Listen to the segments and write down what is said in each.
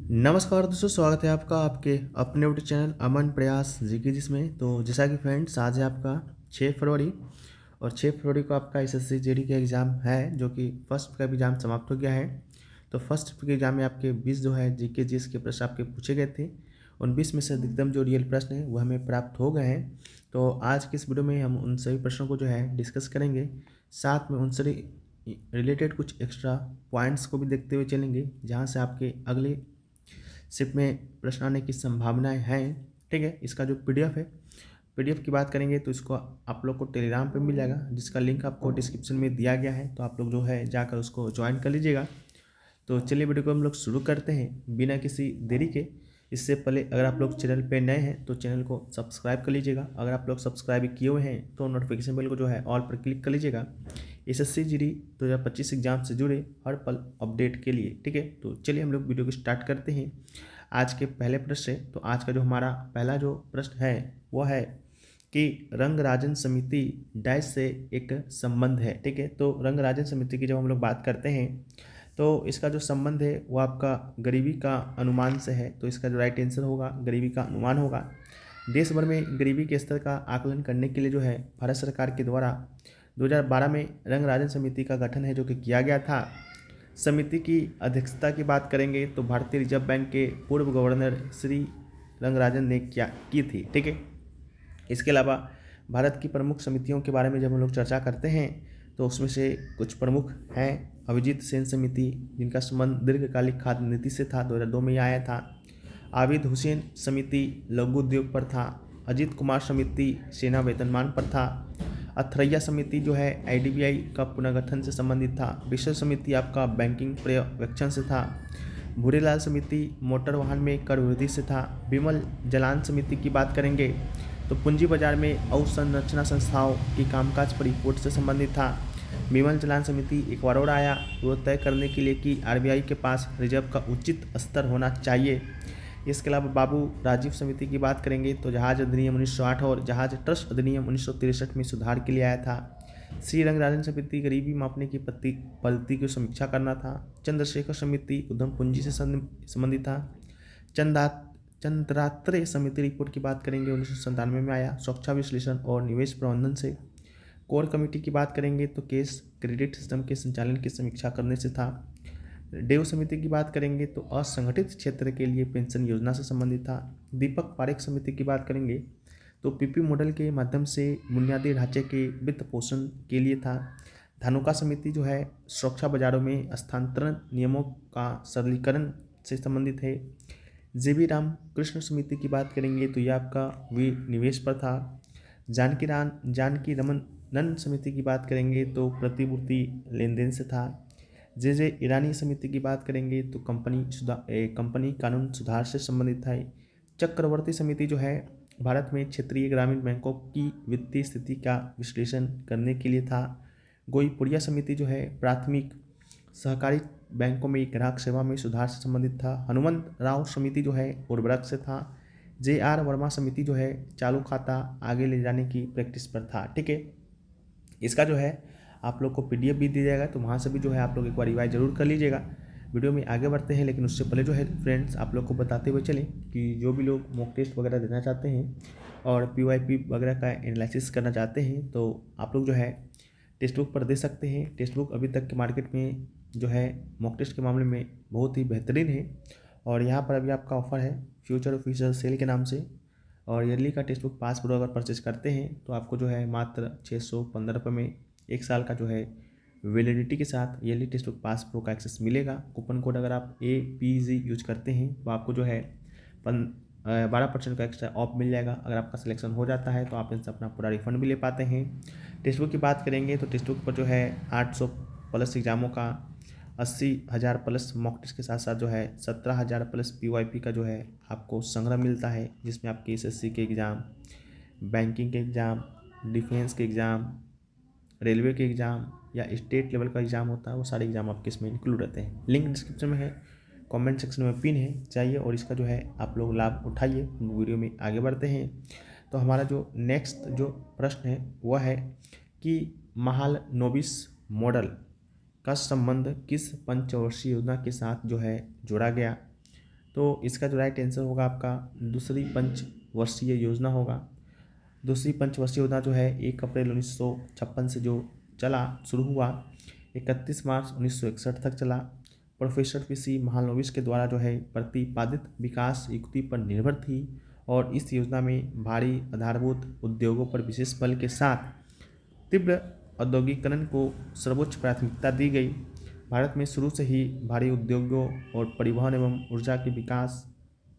नमस्कार दोस्तों, स्वागत है आपका आपके अपने यूट्यूब चैनल अमन प्रयास जीके जिसमें। तो जैसा कि फ्रेंड्स, आज है आपका 6 फरवरी और 6 फरवरी को आपका एसएससी जीडी का एग्ज़ाम है, जो कि फर्स्ट का एग्ज़ाम समाप्त हो गया है। तो फर्स्ट के एग्ज़ाम में आपके 20 जो है जीके जीएस के प्रश्न आपके पूछे गए थे। उन 20 में से अधिकतम जो रियल प्रश्न है वो हमें प्राप्त हो गए हैं। तो आज की इस वीडियो में हम उन सभी प्रश्नों को जो है डिस्कस करेंगे, साथ में उनसे रिलेटेड कुछ एक्स्ट्रा पॉइंट्स को भी देखते हुए चलेंगे, जहाँ से आपके अगले शिफ्ट में प्रश्न आने की संभावनाएं हैं। ठीक है, इसका जो पीडीएफ है, पीडीएफ की बात करेंगे तो इसको आप लोग को टेलीग्राम पे मिल जाएगा, जिसका लिंक आपको डिस्क्रिप्शन में दिया गया है। तो आप लोग जो है जाकर उसको ज्वाइन कर लीजिएगा। तो चलिए वीडियो को हम लोग शुरू करते हैं बिना किसी देरी के। इससे पहले अगर आप लोग चैनल पे नए हैं तो चैनल को सब्सक्राइब कर लीजिएगा। अगर आप लोग सब्सक्राइब किए हुए हैं तो नोटिफिकेशन बेल को जो है ऑल पर क्लिक कर लीजिएगा, एसएससी जीडी 2025 एग्जाम से जुड़े हर पल अपडेट के लिए। ठीक है, तो चलिए हम लोग वीडियो को स्टार्ट करते हैं आज के पहले प्रश्न से। तो आज का जो हमारा पहला जो प्रश्न है वो है कि रंगराजन समिति डैश से एक संबंध है। ठीक है, तो रंगराजन समिति की जब हम लोग बात करते हैं तो इसका जो संबंध है वो आपका गरीबी का अनुमान से है। तो इसका जो राइट आंसर होगा गरीबी का अनुमान होगा। देश भर में गरीबी के स्तर का आकलन करने के लिए जो है भारत सरकार के द्वारा 2012 में रंगराजन समिति का गठन है, जो कि किया गया था। समिति की अध्यक्षता की बात करेंगे तो भारतीय रिजर्व बैंक के पूर्व गवर्नर श्री रंगराजन ने की थी। ठीक है, इसके अलावा भारत की प्रमुख समितियों के बारे में जब हम लोग चर्चा करते हैं तो उसमें से कुछ प्रमुख हैं। अभिजीत सेन समिति, जिनका संबंध दीर्घकालिक खाद्य नीति से था, 2002 में आया था। आबिद हुसैन समिति लघु उद्योग पर था। अजीत कुमार समिति सेना वेतनमान पर था। अथरैया समिति जो है आईडीबीआई का पुनर्गठन से संबंधित था। विश्व समिति आपका बैंकिंग पर्यवेक्षण से था। भूरेलाल समिति मोटर वाहन में कर वृद्धि से था। विमल जलान समिति की बात करेंगे तो पूंजी बाजार में अवसंरचना संस्थाओं की कामकाज पर रिपोर्ट से संबंधित था। विमल जलान समिति एक बार और आया वो तय करने के लिए कि आरबीआई के पास रिजर्व का उचित स्तर होना चाहिए। इसके अलावा बाबू राजीव समिति की बात करेंगे तो जहाज अधिनियम 1908 और जहाज ट्रस्ट अधिनियम 1963 में सुधार के लिए आया था। श्री रंगराजन समिति गरीबी मापने की पद्धति की समीक्षा करना था। चंद्रशेखर समिति उद्यम पूंजी से संबंधित था। चंद्रात्रेय समिति रिपोर्ट की बात करेंगे 1997 में आया, सुरक्षा विश्लेषण और निवेश प्रबंधन से। कोर कमेटी की बात करेंगे तो केस क्रेडिट सिस्टम के संचालन की समीक्षा करने से था। डेव समिति की बात करेंगे तो असंगठित क्षेत्र के लिए पेंशन योजना से संबंधित था। दीपक पारेख समिति की बात करेंगे तो पीपी मॉडल के माध्यम से बुनियादी ढांचे के वित्त पोषण के लिए था। धानुका समिति जो है सुरक्षा बाजारों में स्थानांतरण नियमों का सरलीकरण से संबंधित है। जेबी राम कृष्ण समिति की बात करेंगे तो यह आपका विनिवेश पर था। जानकी रमन समिति की बात करेंगे तो प्रतिपूर्ति लेन देन से था। जे ईरानी समिति की बात करेंगे तो कंपनी कानून सुधार से संबंधित था। चक्रवर्ती समिति जो है भारत में क्षेत्रीय ग्रामीण बैंकों की वित्तीय स्थिति का विश्लेषण करने के लिए था। गोईपुरिया समिति जो है प्राथमिक सहकारी बैंकों में ग्राहक सेवा में सुधार से संबंधित था। हनुमंत राव समिति जो है उर्वरक से था। जे.आर. वर्मा समिति जो है चालू खाता आगे ले जाने की प्रैक्टिस पर था। ठीक है, इसका जो है आप लोग को पीडीएफ भी दिया जाएगा, तो वहाँ से भी जो है आप लोग एक बार रिवाइज जरूर कर लीजिएगा। वीडियो में आगे बढ़ते हैं, लेकिन उससे पहले जो है फ्रेंड्स आप लोग को बताते हुए चलें कि जो भी लोग मॉक टेस्ट वगैरह देना चाहते हैं और पीवाईपी वगैरह का एनालिसिस करना चाहते हैं तो आप लोग जो है टेक्स्ट बुक पर दे सकते हैं। टेक्स्ट बुक अभी तक के मार्केट में जो है मॉक टेस्ट के मामले में बहुत ही बेहतरीन है, और यहाँ पर अभी आपका ऑफर है फ्यूचर ऑफिसर सेल के नाम से। और ईयरली का टेक्स्ट बुक पास प्रो अगर परचेज करते हैं तो आपको जो है मात्र 615 रुपये में 1 साल का जो है वैलिडिटी के साथ yearly text book pass pro का एक्सेस मिलेगा। कूपन कोड अगर आप APG यूज करते हैं तो आपको जो है 12% का एक्स्ट्रा ऑफ मिल जाएगा। अगर आपका सिलेक्शन हो जाता है तो आप इनसे अपना पूरा रिफंड भी ले पाते हैं। टेक्स्ट बुक की बात करेंगे तो टेक्स्ट बुक पर जो है 800 प्लस एग्जामों का, 80,000 प्लस मॉक टेस्ट के साथ साथ जो है 17,000 प्लस PYP का जो है आपको संग्रह मिलता है, जिसमें आपके SSC के एग्ज़ाम, बैंकिंग के एग्ज़ाम, डिफेंस के एग्ज़ाम, रेलवे के एग्ज़ाम या स्टेट लेवल का एग्ज़ाम होता है, वो सारे एग्ज़ाम आपके इसमें इंक्लूड रहते हैं। लिंक डिस्क्रिप्शन में है, कमेंट सेक्शन में पिन है, चाहिए और इसका जो है आप लोग लाभ उठाइए। वीडियो में आगे बढ़ते हैं तो हमारा जो नेक्स्ट जो प्रश्न है वह है कि महालनोबिस मॉडल का संबंध किस पंचवर्षीय योजना के साथ जो है जोड़ा गया। तो इसका जो राइट आंसर होगा आपका दूसरी पंचवर्षीय योजना होगा। दूसरी पंचवर्षीय योजना जो है 1 अप्रैल 1956 से जो चला शुरू हुआ 31 मार्च 1961 तक चला। प्रोफेसर पीसी महालनोबिस के द्वारा जो है प्रतिपादित विकास युक्ति पर निर्भर थी और इस योजना में भारी आधारभूत उद्योगों पर विशेष बल के साथ तीव्र औद्योगिकरण को सर्वोच्च प्राथमिकता दी गई। भारत में शुरू से ही भारी उद्योगों और परिवहन एवं ऊर्जा के विकास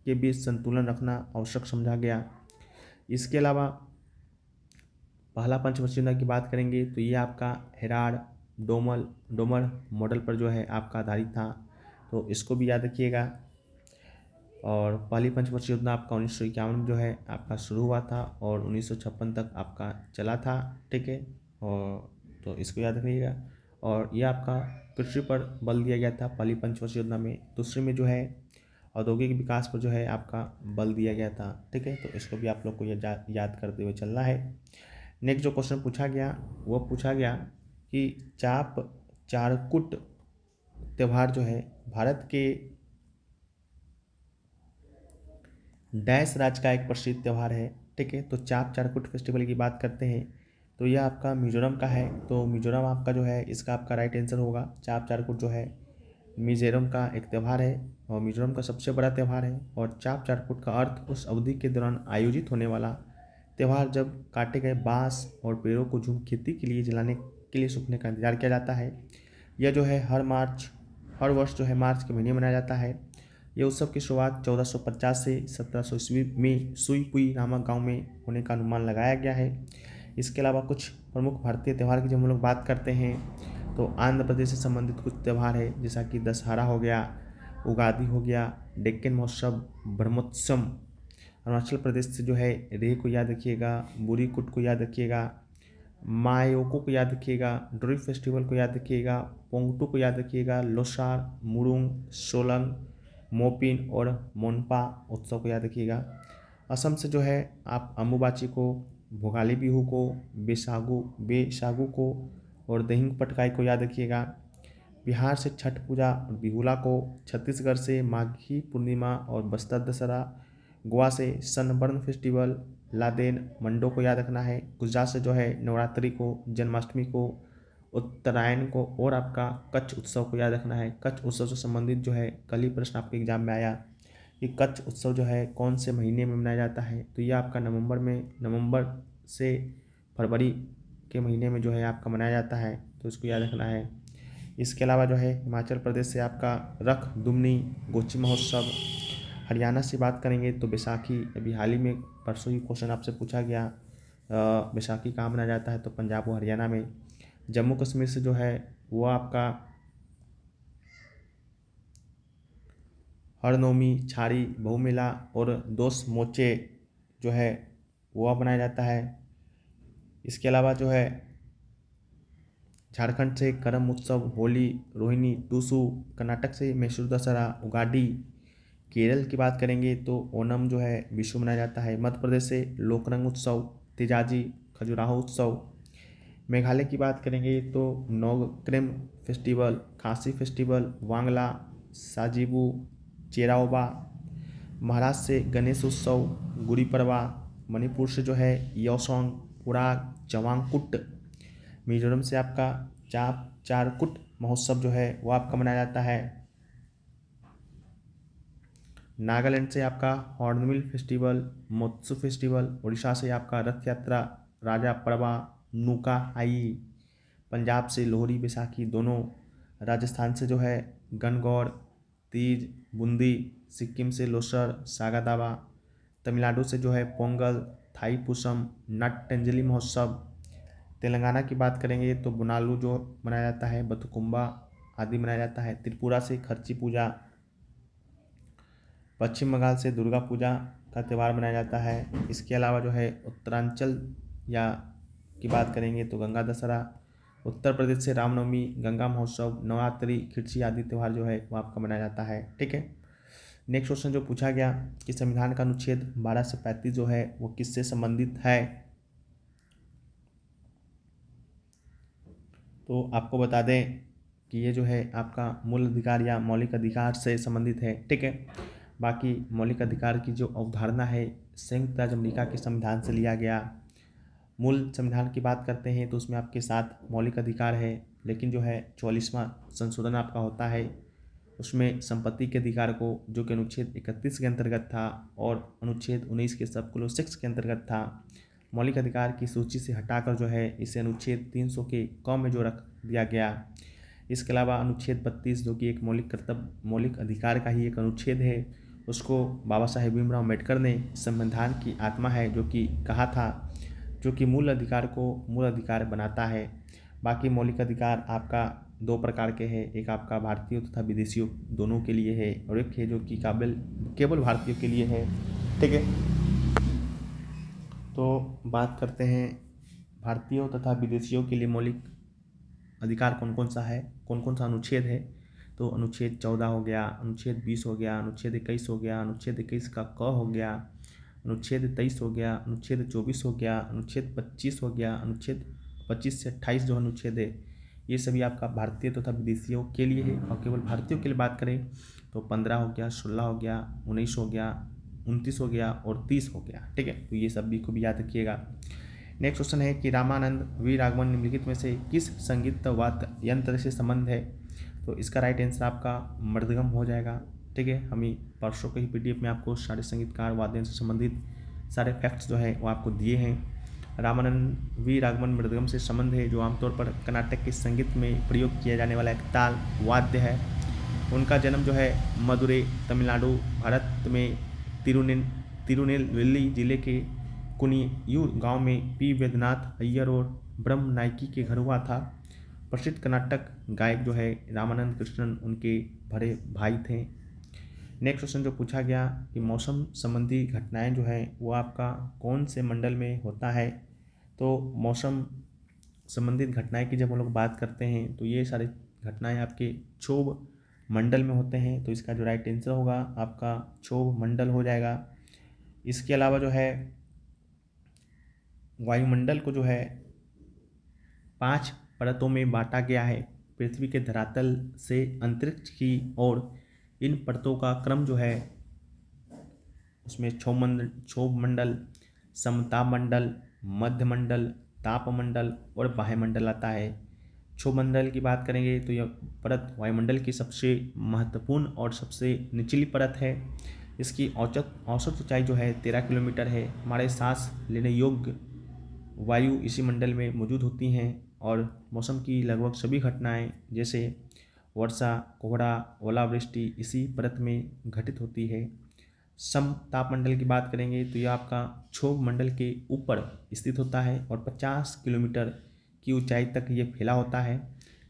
के बीच संतुलन रखना आवश्यक समझा गया। इसके अलावा पहला पंचवर्षीय योजना की बात करेंगे तो ये आपका हेराड डोमर मॉडल पर जो है आपका आधारित था, तो इसको भी याद रखिएगा। और पहली पंचवर्षीय योजना आपका 1951 में जो है आपका शुरू हुआ था और 1956 तक आपका चला था, ठीक है। और तो इसको याद रखिएगा। और ये आपका कृषि पर बल दिया गया था पहली पंचवर्षीय योजना में। दूसरे में जो है औद्योगिक विकास पर जो है आपका बल दिया गया था, ठीक है। तो इसको भी आप लोग को याद करते हुए चलना है। नेक्स्ट जो क्वेश्चन पूछा गया वो पूछा गया कि चाप चारकुट त्यौहार जो है भारत के डैश राज्य का एक प्रसिद्ध त्यौहार है, ठीक है। तो चाप चारकुट फेस्टिवल की बात करते हैं तो यह आपका मिजोरम का है। तो मिजोरम आपका जो है इसका आपका राइट आंसर होगा। चाप चारकुट जो है मिजोरम का एक त्यौहार है और मिजोरम का सबसे बड़ा त्यौहार है। और चाप चारकुट का अर्थ उस अवधि के दौरान आयोजित होने वाला त्यौहार जब काटे गए बांस और पेड़ों को झूम खेती के लिए जलाने के लिए सूखने का इंतजार किया जाता है। यह जो है हर वर्ष जो है मार्च के महीने मनाया जाता है। यह उत्सव की शुरुआत 1450 से 1700 ईस्वी में सुईपुई नामक गांव में होने का अनुमान लगाया गया है। इसके अलावा कुछ प्रमुख भारतीय त्यौहार की जब हम लोग बात करते हैं तो आंध्र प्रदेश से संबंधित कुछ त्यौहार है जैसा कि दशहरा हो गया, उगादी हो गया, डेक्कन महोत्सव, ब्रह्मोत्सव। अरुणाचल प्रदेश से जो है रे को याद रखिएगा, बुरीकुट को याद रखिएगा, मायोको को याद रखिएगा, ड्रिप फेस्टिवल को याद रखिएगा, पोंगटू को याद रखिएगा, लोसार, मुरुंग, सोलंग, मोपिन और मोनपा उत्सव को याद रखिएगा। असम से जो है आप अम्बुबाची को, भोगाली बिहू को, बेसागु को और दहिंग पटकाई को याद रखिएगा। बिहार से छठ पूजा और बिहुला को, छत्तीसगढ़ से माघी पूर्णिमा और बस्तर दशहरा, गोवा से सनबर्न फेस्टिवल, लादेन मंडो को याद रखना है। गुजरात से जो है नवरात्रि को, जन्माष्टमी को, उत्तरायण को और आपका कच्छ उत्सव को याद रखना है। कच्छ उत्सव से संबंधित जो है कल ही प्रश्न आपके एग्जाम में आया कि कच्छ उत्सव जो है कौन से महीने में मनाया जाता है, तो ये आपका नवंबर से फरवरी के महीने में जो है आपका मनाया जाता है, तो इसको याद रखना है। इसके अलावा जो है हिमाचल प्रदेश से आपका रख दुमनी गोची महोत्सव। हरियाणा से बात करेंगे तो बैसाखी, अभी हाल ही में परसों ही क्वेश्चन आपसे पूछा गया बैसाखी कहाँ मनाया जाता है, तो पंजाब और हरियाणा में। जम्मू कश्मीर से जो है वो आपका हरनौमी, छारी, बहु मेला और दोस मोचे जो है वो मनाया जाता है। इसके अलावा जो है झारखंड से करम उत्सव, होली, रोहिणी, टूसू। कर्नाटक से मैसूर दशहरा, उगाडी। केरल की बात करेंगे तो ओणम जो है विशु मनाया जाता है। मध्य प्रदेश से लोकरंग उत्सव, तेजाजी, खजुराहो उत्सव। मेघालय की बात करेंगे तो नोक्रेम फेस्टिवल, खासी फेस्टिवल, वांगला, साजिबू, चेराओबा। महाराष्ट्र से गणेश उत्सव, गुड़ी पड़वा। मणिपुर से जो है योसोंग, उराग, जवांगकुट। मिजोरम से आपका चाप चारकुट महोत्सव जो है वो आपका मनाया जाता है। नागालैंड से आपका हॉर्नबिल फेस्टिवल, मोत्सु फेस्टिवल। उड़ीसा से आपका रथ यात्रा, राजा परवा, नूका आई। पंजाब से लोहड़ी, बैसाखी दोनों। राजस्थान से जो है गणगौर, तीज, बूंदी। सिक्किम से लोसर, सागा दावा। तमिलनाडु से जो है पोंगल, थाई पुसम, नट्टंजलि महोत्सव। तेलंगाना की बात करेंगे तो बुनालू जो मनाया जाता है, बथुकुम्बा आदि मनाया जाता है। त्रिपुरा से खर्ची पूजा। पश्चिम बंगाल से दुर्गा पूजा का त्यौहार मनाया जाता है। इसके अलावा जो है उत्तरांचल या की बात करेंगे तो गंगा दशहरा। उत्तर प्रदेश से रामनवमी, गंगा महोत्सव, नवरात्रि, खिरची आदि त्यौहार जो है वो आपका मनाया जाता है, ठीक है। नेक्स्ट क्वेश्चन जो पूछा गया कि संविधान का अनुच्छेद 12 से 35 जो है वो किससे संबंधित है, तो आपको बता दें कि ये जो है आपका मूल अधिकार या मौलिक अधिकार से संबंधित है, ठीक है। बाकी मौलिक अधिकार की जो अवधारणा है संयुक्त राज्य अमेरिका के संविधान से लिया गया। मूल संविधान की बात करते हैं तो उसमें आपके 7 मौलिक अधिकार है, लेकिन जो है 44वां संशोधन आपका होता है उसमें संपत्ति के अधिकार को, जो कि अनुच्छेद 31 के अंतर्गत था और अनुच्छेद 19 के सब क्लोज 6 के अंतर्गत था, मौलिक अधिकार की सूची से हटाकर जो है इसे अनुच्छेद 300 के क में जो रख दिया गया। इसके अलावा अनुच्छेद 32 जो कि एक मौलिक कर्तव्य मौलिक अधिकार का ही एक अनुच्छेद है, उसको बाबा साहेब भीमराव अम्बेडकर ने संविधान की आत्मा है जो कि कहा था, जो कि मूल अधिकार को मूल अधिकार बनाता है। बाकी मौलिक अधिकार आपका 2 प्रकार के हैं, एक आपका भारतीयों तथा विदेशियों दोनों के लिए है और एक है जो कि केवल भारतीयों के लिए है। ठीक है, तो बात करते हैं भारतीयों तथा विदेशियों के लिए मौलिक अधिकार कौन कौन सा है, कौन कौन सा अनुच्छेद है। तो अनुच्छेद 14 हो गया, अनुच्छेद 20 हो गया, अनुच्छेद 21 हो गया, अनुच्छेद 21 का क हो गया, अनुच्छेद 23 हो गया, अनुच्छेद 24 हो गया, अनुच्छेद 25 हो गया, अनुच्छेद 25 से 28 जो अनुच्छेद है ये सभी आपका भारतीय तथा विदेशियों के लिए है। और केवल भारतीयों के लिए बात करें तो 15 हो गया, 16 हो गया, 19 हो गया, 29 हो गया और 30 हो गया। ठीक है, तो ये सब भी खूब याद रखिएगा। नेक्स्ट क्वेश्चन है कि रामानंद वी राघवन निम्नलिखित में से किस संगीत वाद्य यंत्र से संबंध है। तो इसका राइट आंसर आपका मृदगम हो जाएगा। ठीक है, हम ही परसों के ही पीडीएफ में आपको सारे संगीतकार वाद्य यंत्र से संबंधित सारे फैक्ट्स जो है वो आपको दिए हैं। रामानंद वी राघवन मृदगम से संबंध है, जो आमतौर पर कर्नाटक के संगीत में प्रयोग किया जाने वाला एक ताल वाद्य है। उनका जन्म जो है मदुरै तमिलनाडु भारत में तिरुनेलवेली जिले के कुनियूर गांव में पी वैद्यनाथ अय्यर और ब्रह्म नायकी के घर हुआ था। प्रसिद्ध कर्नाटक गायक जो है रामानंद कृष्णन उनके बड़े भाई थे। नेक्स्ट क्वेश्चन जो पूछा गया कि मौसम संबंधी घटनाएं जो है वो आपका कौन से मंडल में होता है। तो मौसम संबंधित घटनाएं की जब हम लोग बात करते हैं तो ये सारी घटनाएं आपके क्षोभ मंडल में होते हैं, तो इसका जो राइट आंसर होगा आपका क्षोभ मंडल हो जाएगा। इसके अलावा जो है वायुमंडल को जो है 5 परतों में बांटा गया है, पृथ्वी के धरातल से अंतरिक्ष की ओर। इन परतों का क्रम जो है उसमें क्षोभ मंडल, समताप मंडल, मध्य मंडल, तापमंडल और बाह्यमंडल आता है। क्षोभ मंडल की बात करेंगे तो यह परत वायुमंडल की सबसे महत्वपूर्ण और सबसे निचली परत है। इसकी औसत ऊंचाई जो है 13 किलोमीटर है। हमारे सांस लेने योग्य वायु इसी मंडल में मौजूद होती हैं और मौसम की लगभग सभी घटनाएं जैसे वर्षा, कोहरा, ओलावृष्टि इसी परत में घटित होती है। समतापमंडल की बात करेंगे तो यह आपका क्षोभ मंडल के ऊपर स्थित होता है और 50 किलोमीटर की ऊंचाई तक ये फैला होता है।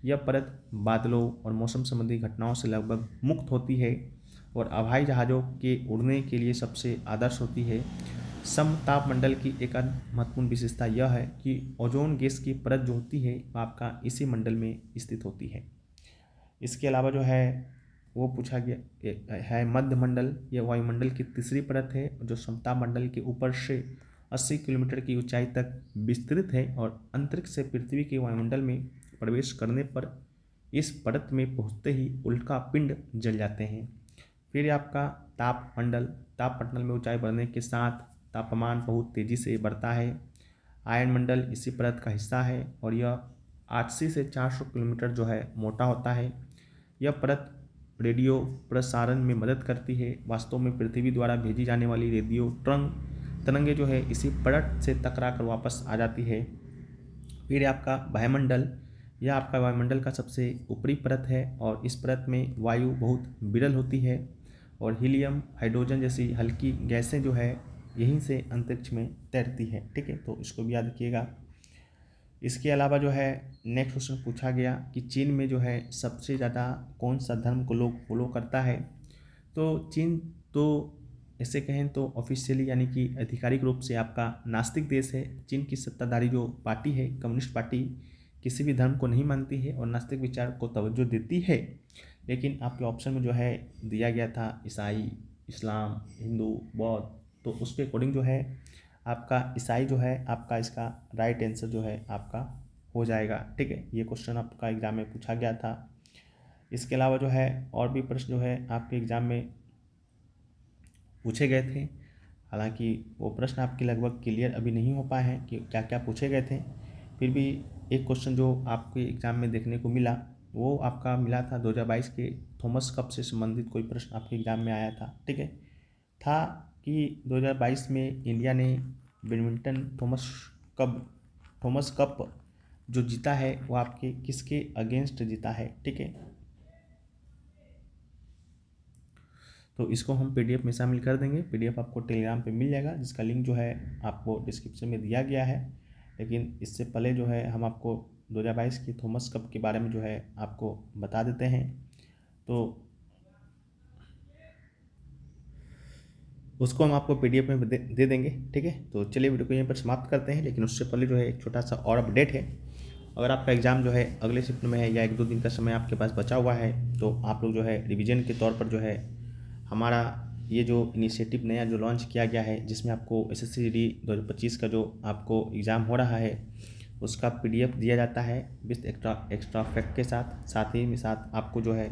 यह परत बादलों और मौसम संबंधी घटनाओं से लगभग मुक्त होती है और हवाई जहाज़ों के उड़ने के लिए सबसे आदर्श होती है। समतापमंडल की एक महत्वपूर्ण विशेषता यह है कि ओजोन गैस की परत जो होती है वह आपका इसी मंडल में स्थित होती है। इसके अलावा जो है वो पूछा गया है मध्य मंडल, यह वायुमंडल की तीसरी परत है जो समताप मंडल के ऊपर से 80 किलोमीटर की ऊंचाई तक विस्तृत है और अंतरिक्ष से पृथ्वी के वायुमंडल में प्रवेश करने पर इस परत में पहुंचते ही उल्का पिंड जल जाते हैं। फिर आपका तापमंडल में ऊंचाई बढ़ने के साथ तापमान बहुत तेज़ी से बढ़ता है। आयन मंडल इसी परत का हिस्सा है और यह 80 से 400 किलोमीटर जो है मोटा होता है। यह परत रेडियो प्रसारण में मदद करती है। वास्तव में पृथ्वी द्वारा भेजी जाने वाली रेडियो तरंगे जो है इसी परत से टकरा कर वापस आ जाती है। फिर आपका वायुमंडल, यह आपका वायुमंडल का सबसे ऊपरी परत है और इस परत में वायु बहुत विरल होती है और हीलियम, हाइड्रोजन जैसी हल्की गैसें जो है यहीं से अंतरिक्ष में तैरती है। ठीक है, तो इसको भी याद रखिएगा। इसके अलावा जो है नेक्स्ट क्वेश्चन पूछा गया कि चीन में जो है सबसे ज़्यादा कौन सा धर्म को लोग फॉलो करता है। तो चीन तो ऐसे कहें तो ऑफिशियली यानी कि आधिकारिक रूप से आपका नास्तिक देश है। चीन की सत्ताधारी जो पार्टी है कम्युनिस्ट पार्टी किसी भी धर्म को नहीं मानती है और नास्तिक विचार को तवज्जो देती है। लेकिन आपके ऑप्शन में जो है दिया गया था ईसाई, इस्लाम, हिंदू, बौद्ध, तो उसके अकॉर्डिंग जो है आपका ईसाई जो है आपका इसका राइट आंसर जो है आपका हो जाएगा। ठीक है, ये क्वेश्चन आपका एग्जाम में पूछा गया था। इसके अलावा जो है और भी प्रश्न जो है आपके एग्जाम में पूछे गए थे। हालांकि वो प्रश्न आपके लगभग क्लियर अभी नहीं हो पाए हैं कि क्या क्या पूछे गए थे, फिर भी एक क्वेश्चन जो आपके एग्ज़ाम में देखने को मिला वो आपका मिला था 2022 के थॉमस कप से संबंधित कोई प्रश्न आपके एग्ज़ाम में आया था। ठीक है, था कि 2022 में इंडिया ने बैडमिंटन थॉमस कप जो जीता है वो आपके किसके अगेंस्ट जीता है। ठीक है, तो इसको हम पीडीएफ में शामिल कर देंगे। पीडीएफ आपको टेलीग्राम पे मिल जाएगा, जिसका लिंक जो है आपको डिस्क्रिप्शन में दिया गया है। लेकिन इससे पहले जो है हम आपको 2022 की थॉमस कप के बारे में जो है आपको बता देते हैं। तो उसको हम आपको पीडीएफ में दे देंगे। ठीक है, तो चलिए वीडियो को यहीं पर समाप्त करते हैं। लेकिन उससे पहले जो है एक छोटा सा और अपडेट है। अगर आपका एग्ज़ाम जो है अगले शिफ्ट में है या 1-2 दिन का समय आपके पास बचा हुआ है, तो आप लोग जो है रिवीजन के तौर पर जो है हमारा ये जो इनिशिएटिव नया जो लॉन्च किया गया है, जिसमें आपको एसएससी जीडी 2025 का जो आपको एग्ज़ाम हो रहा है उसका पीडीएफ दिया जाता है विथ एक्स्ट्रा फैक्ट के साथ ही में साथ आपको जो है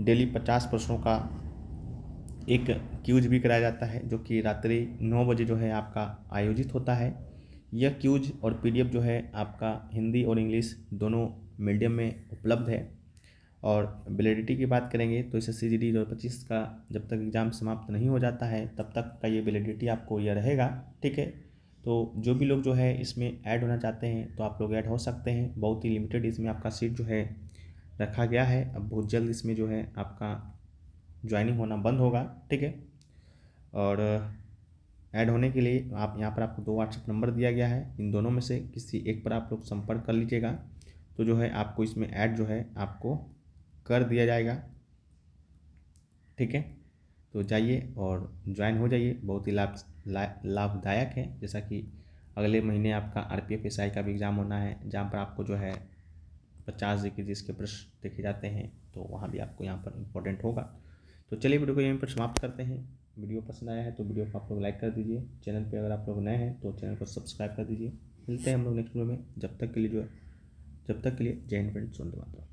डेली 50 प्रश्नों का एक क्यूज भी कराया जाता है, जो कि रात्रि 9 बजे जो है आपका आयोजित होता है। यह क्यूज और पीडीएफ जो है आपका हिंदी और इंग्लिश दोनों मीडियम में उपलब्ध है। और वैलिडिटी की बात करेंगे तो एसएससी जीडी 2025 का जब तक एग्ज़ाम समाप्त नहीं हो जाता है तब तक का ये वैलिडिटी आपको यह रहेगा। ठीक है, तो जो भी लोग जो है इसमें ऐड होना चाहते हैं तो आप लोग ऐड हो सकते हैं। बहुत ही लिमिटेड इसमें आपका सीट जो है रखा गया है। अब बहुत जल्द इसमें जो है आपका ज्वाइनिंग होना बंद होगा। ठीक है, और ऐड होने के लिए आप यहाँ पर आपको 2 व्हाट्सएप नंबर दिया गया है, इन दोनों में से किसी एक पर आप लोग संपर्क कर लीजिएगा, तो जो है आपको इसमें ऐड जो है आपको कर दिया जाएगा। ठीक है, तो जाइए और ज्वाइन हो जाइए। बहुत ही लाभदायक है। जैसा कि अगले महीने आपका आरपीएफ एसआई का भी एग्ज़ाम होना है, जहाँ पर आपको जो है 50 जीके जिसके प्रश्न देखे जाते हैं, तो वहाँ भी आपको यहाँ पर इम्पोर्टेंट होगा। तो चलिए वीडियो को यहीं पर समाप्त करते हैं। वीडियो पसंद आया है तो वीडियो को आप लोग लाइक कर दीजिए। चैनल पे अगर आप लोग नए हैं तो चैनल को सब्सक्राइब कर दीजिए। मिलते हैं हम लोग नेक्स्ट वीडियो में। जब तक के लिए जय हिंद फ्रेंड्स, वंदे मातरम।